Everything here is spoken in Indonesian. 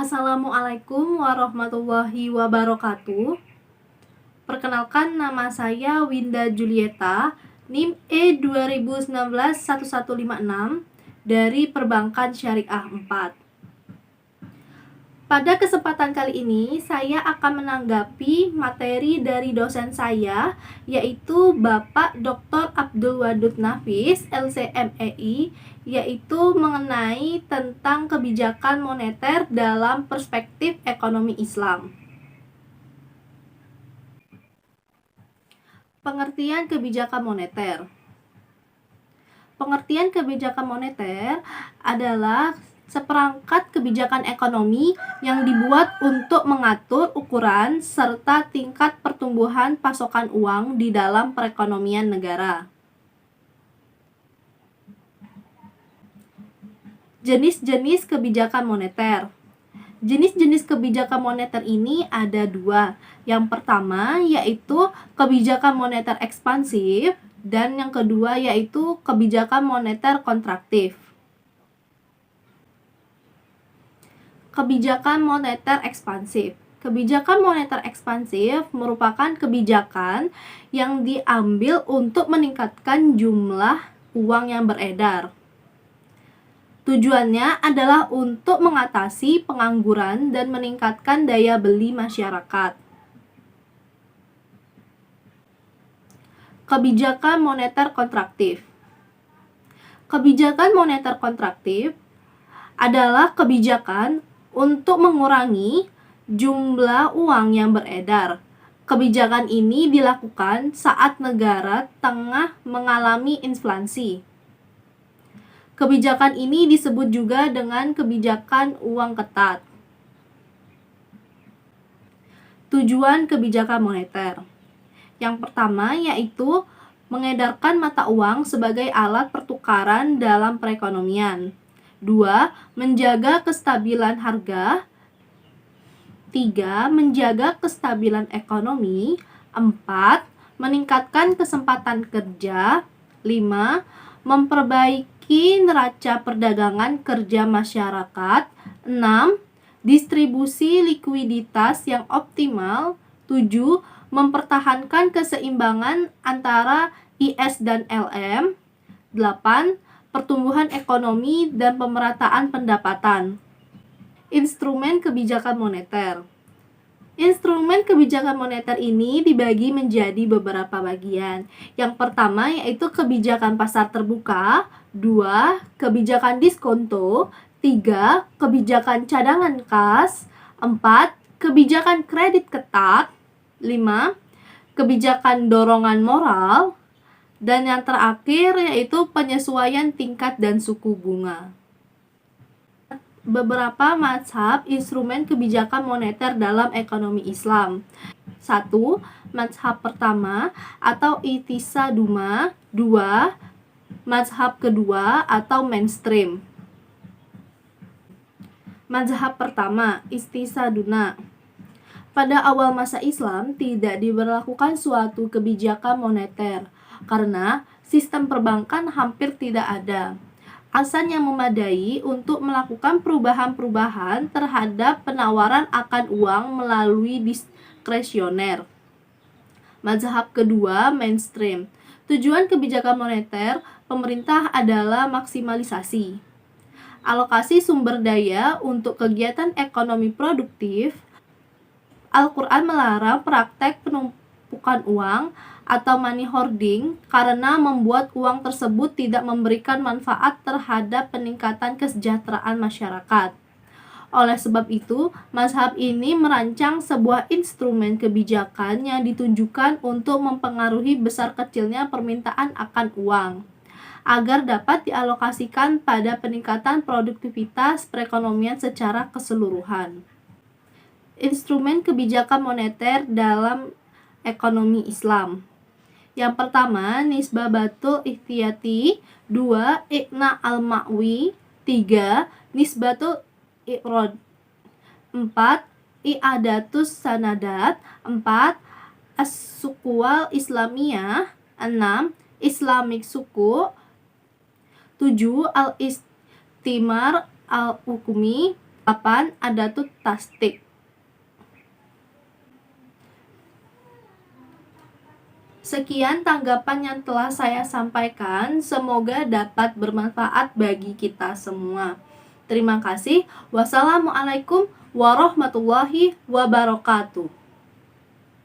Assalamualaikum warahmatullahi wabarakatuh. Perkenalkan, nama saya Winda Julieta, NIM E20191156 dari Perbankan Syariah 4. Pada kesempatan kali ini, saya akan menanggapi materi dari dosen saya, yaitu Bapak Dr. Abdul Wadud Nafis, LCMEI, yaitu mengenai tentang kebijakan moneter dalam perspektif ekonomi Islam. Pengertian kebijakan moneter. Pengertian kebijakan moneter adalah seperangkat kebijakan ekonomi yang dibuat untuk mengatur ukuran serta tingkat pertumbuhan pasokan uang di dalam perekonomian negara. Jenis-jenis kebijakan moneter. Jenis-jenis kebijakan moneter ini ada dua. Yang pertama yaitu kebijakan moneter ekspansif dan yang kedua yaitu kebijakan moneter kontraktif. Kebijakan moneter ekspansif. Kebijakan moneter ekspansif merupakan kebijakan yang diambil untuk meningkatkan jumlah uang yang beredar. Tujuannya adalah untuk mengatasi pengangguran dan meningkatkan daya beli masyarakat. Kebijakan moneter kontraktif. Kebijakan moneter kontraktif adalah kebijakan untuk mengurangi jumlah uang yang beredar. Kebijakan ini dilakukan saat negara tengah mengalami inflasi. Kebijakan ini disebut juga dengan kebijakan uang ketat. Tujuan kebijakan moneter. Yang pertama yaitu mengedarkan mata uang sebagai alat pertukaran dalam perekonomian. 2. Menjaga kestabilan harga. 3. Menjaga kestabilan ekonomi. 4. Meningkatkan kesempatan kerja. 5. Memperbaiki neraca perdagangan kerja masyarakat. 6. Distribusi likuiditas yang optimal. 7. Mempertahankan keseimbangan antara IS dan LM. 8. Pertumbuhan ekonomi dan pemerataan pendapatan. Instrumen kebijakan moneter. Instrumen kebijakan moneter ini dibagi menjadi beberapa bagian. Yang pertama yaitu kebijakan pasar terbuka, 2. Kebijakan diskonto, 3. Kebijakan cadangan kas, 4. Kebijakan kredit ketat, 5. Kebijakan dorongan moral, dan yang terakhir yaitu penyesuaian tingkat dan suku bunga. Beberapa mazhab instrumen kebijakan moneter dalam ekonomi Islam. 1. Mazhab pertama atau I'tisaduma. 2. Mazhab kedua atau mainstream. Mazhab pertama, I'tisaduna. Pada awal masa Islam tidak diberlakukan suatu kebijakan moneter karena sistem perbankan hampir tidak ada alasan yang memadai untuk melakukan perubahan-perubahan terhadap penawaran akan uang melalui diskresioner. Mazhab kedua, mainstream. Tujuan kebijakan moneter pemerintah adalah maksimalisasi alokasi sumber daya untuk kegiatan ekonomi produktif. Al-Quran melarang praktek penumpukan uang atau money hoarding karena membuat uang tersebut tidak memberikan manfaat terhadap peningkatan kesejahteraan masyarakat. Oleh sebab itu, mazhab ini merancang sebuah instrumen kebijakan yang ditunjukkan untuk mempengaruhi besar kecilnya permintaan akan uang, agar dapat dialokasikan pada peningkatan produktivitas perekonomian secara keseluruhan. Instrumen kebijakan moneter dalam ekonomi Islam. Yang pertama, nisbatul ihtiyati. 2. Iqna al-ma'wi. 3. Nisbatul iqrod. 4. I'adatus sanadat. 4. As-sukuwal islamiyah. 6. Islamic suku. 7. Al-istimar al-hukumi. 8. Adatut tasdik. Sekian tanggapan yang telah saya sampaikan, semoga dapat bermanfaat bagi kita semua. Terima kasih. Wassalamualaikum warahmatullahi wabarakatuh.